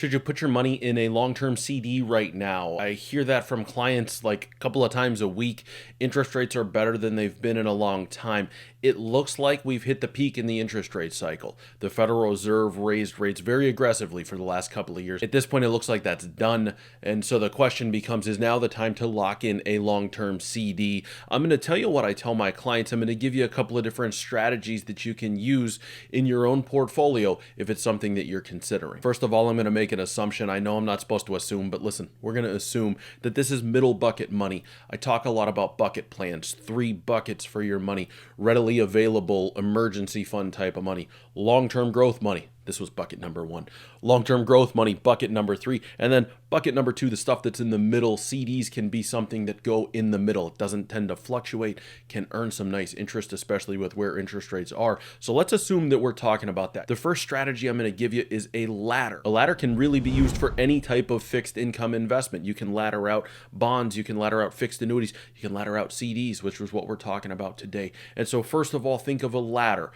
Should you put your money in a long-term CD right now? I hear that from clients like a couple of times a week. Interest rates are better than they've been in a long time. It looks like we've hit the peak in the interest rate cycle. The Federal Reserve raised rates very aggressively for the last couple of years. At this point, it looks like that's done. And so the question becomes, is now the time to lock in a long-term CD? I'm going to tell you what I tell my clients. I'm going to give you a couple of different strategies that you can use in your own portfolio if it's something that you're considering. First of all, I'm going to make an assumption. I know I'm not supposed to assume, but listen, we're going to assume that this is middle bucket money. I talk a lot about bucket plans, 3 buckets for your money, readily available emergency fund type of money, long-term growth money. This was bucket number 1. Long-term growth money, bucket number 3. And then bucket number 2, the stuff that's in the middle. CDs can be something that go in the middle. It doesn't tend to fluctuate, can earn some nice interest, especially with where interest rates are. So let's assume that we're talking about that. The first strategy I'm going to give you is a ladder. A ladder can really be used for any type of fixed income investment. You can ladder out bonds, you can ladder out fixed annuities, you can ladder out CDs, which was what we're talking about today. And so first of all, think of a ladder.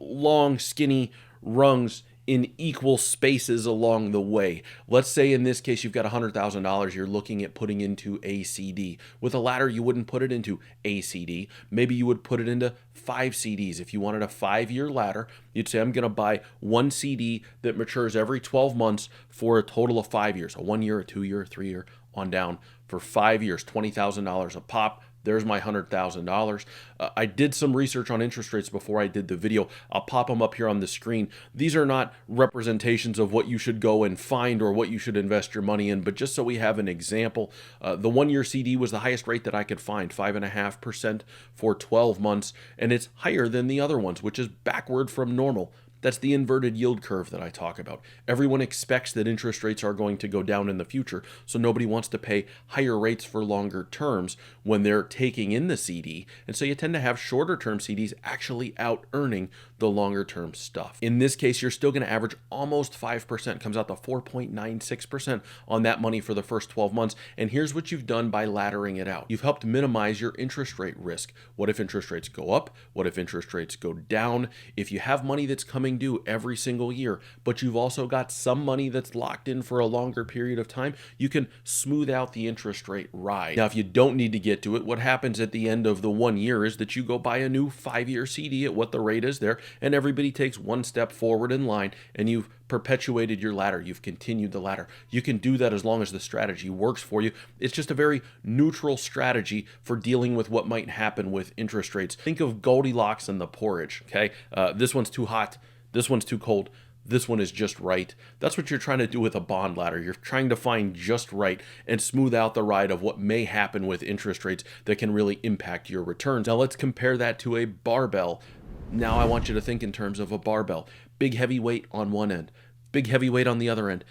Long, skinny rungs in equal spaces along the way. Let's say in this case you've got $100,000 you're looking at putting into a CD. With a ladder, you wouldn't put it into a CD. Maybe you would put it into 5 CDs. If you wanted a 5-year ladder, you'd say I'm going to buy 1 CD that matures every 12 months for a total of 5 years. A 1-year, a 2-year, a 3-year, on down for 5 years, $20,000 a pop. There's my $100,000. I did some research on interest rates before I did the video. I'll pop them up here on the screen. These are not representations of what you should go and find or what you should invest your money in, but just so we have an example, the 1-year CD was the highest rate that I could find, 5.5% for 12 months, and it's higher than the other ones, which is backward from normal. That's the inverted yield curve that I talk about. Everyone expects that interest rates are going to go down in the future, so nobody wants to pay higher rates for longer terms when they're taking in the CD, and so you tend to have shorter term CDs actually out earning the longer term stuff. In this case, you're still going to average almost 5%, comes out to 4.96% on that money for the first 12 months, and here's what you've done by laddering it out. You've helped minimize your interest rate risk. What if interest rates go up? What if interest rates go down? If you have money that's coming due every single year, but you've also got some money that's locked in for a longer period of time, you can smooth out the interest rate ride. Now, if you don't need to get to it, what happens at the end of the 1 year is that you go buy a new 5-year CD at what the rate is there, and everybody takes one step forward in line, and you've perpetuated your ladder. You've continued the ladder. You can do that as long as the strategy works for you. It's just a very neutral strategy for dealing with what might happen with interest rates. Think of Goldilocks and the porridge, okay? This one's too hot. This one's too cold. This one is just right. That's what you're trying to do with a bond ladder. You're trying to find just right and smooth out the ride of what may happen with interest rates that can really impact your returns. Now let's compare that to a barbell. Now I want you to think in terms of a barbell. Big heavy weight on one end, big heavy weight on the other end,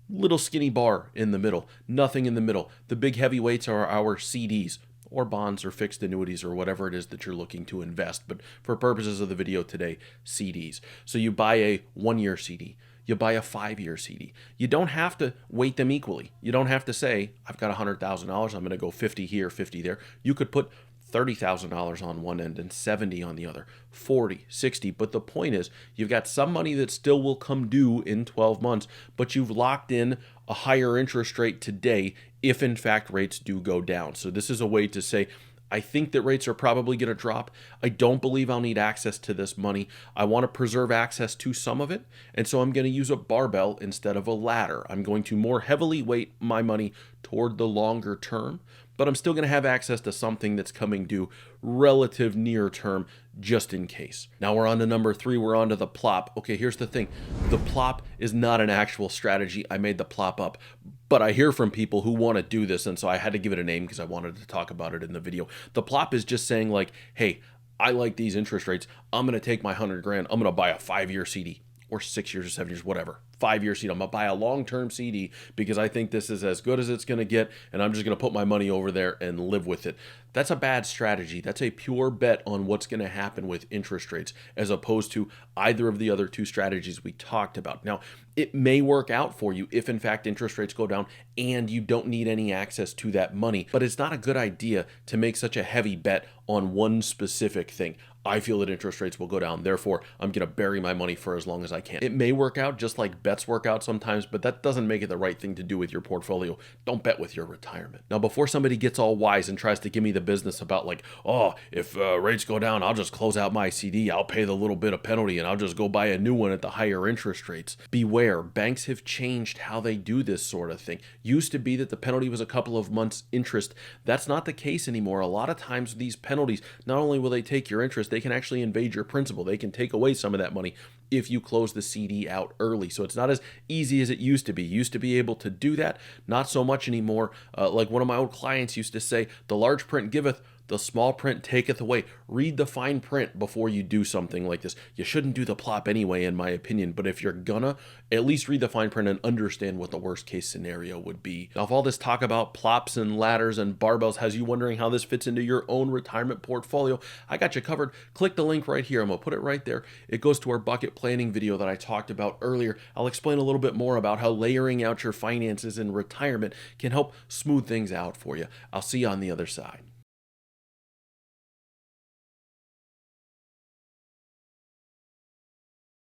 little skinny bar in the middle, nothing in the middle. The big heavy weights are our CDs, or bonds or fixed annuities or whatever it is that you're looking to invest. But for purposes of the video today, CDs. So you buy a 1-year CD. You buy a 5-year CD. You don't have to weight them equally. You don't have to say, I've got $100,000. I'm going to go 50 here, 50 there. You could put $30,000 on one end and 70 on the other, 40, 60. But the point is, you've got some money that still will come due in 12 months, but you've locked in a higher interest rate today if in fact rates do go down. So this is a way to say, I think that rates are probably going to drop. I don't believe I'll need access to this money. I want to preserve access to some of it, and so I'm going to use a barbell instead of a ladder. I'm going to more heavily weight my money toward the longer term, but I'm still going to have access to something that's coming due relative near term just in case. Now we're on to number 3. We're on to the plop. Okay, here's the thing. The plop is not an actual strategy. I made the plop up, but I hear from people who want to do this, and so I had to give it a name because I wanted to talk about it in the video. The plop is just saying like, hey, I like these interest rates. I'm going to take my 100 grand. I'm going to buy a 5-year CD. Or 6 years or 7 years, whatever. 5-year CD. I'm going to buy a long-term CD because I think this is as good as it's going to get, and I'm just going to put my money over there and live with it. That's a bad strategy. That's a pure bet on what's going to happen with interest rates as opposed to either of the other 2 strategies we talked about. Now, it may work out for you if, in fact, interest rates go down and you don't need any access to that money, but it's not a good idea to make such a heavy bet on one specific thing. I feel that interest rates will go down, therefore I'm going to bury my money for as long as I can. It may work out just like bets work out sometimes, but that doesn't make it the right thing to do with your portfolio. Don't bet with your retirement. Now, before somebody gets all wise and tries to give me the business about like, oh, if rates go down, I'll just close out my CD, I'll pay the little bit of penalty, and I'll just go buy a new one at the higher interest rates. Beware, banks have changed how they do this sort of thing. Used to be that the penalty was a couple of months interest. That's not the case anymore. A lot of times these penalties, not only will they take your interest, they can actually invade your principal. They can take away some of that money if you close the CD out early. So it's not as easy as it used to be. Used to be able to do that, not so much anymore. Like one of my old clients used to say, the large print giveth, the small print taketh away. Read the fine print before you do something like this. You shouldn't do the plop anyway, in my opinion, but if you're gonna, at least read the fine print and understand what the worst case scenario would be. Now, if all this talk about plops and ladders and barbells has you wondering how this fits into your own retirement portfolio, I got you covered. Click the link right here. I'm gonna put it right there. It goes to our bucket planning video that I talked about earlier. I'll explain a little bit more about how layering out your finances in retirement can help smooth things out for you. I'll see you on the other side.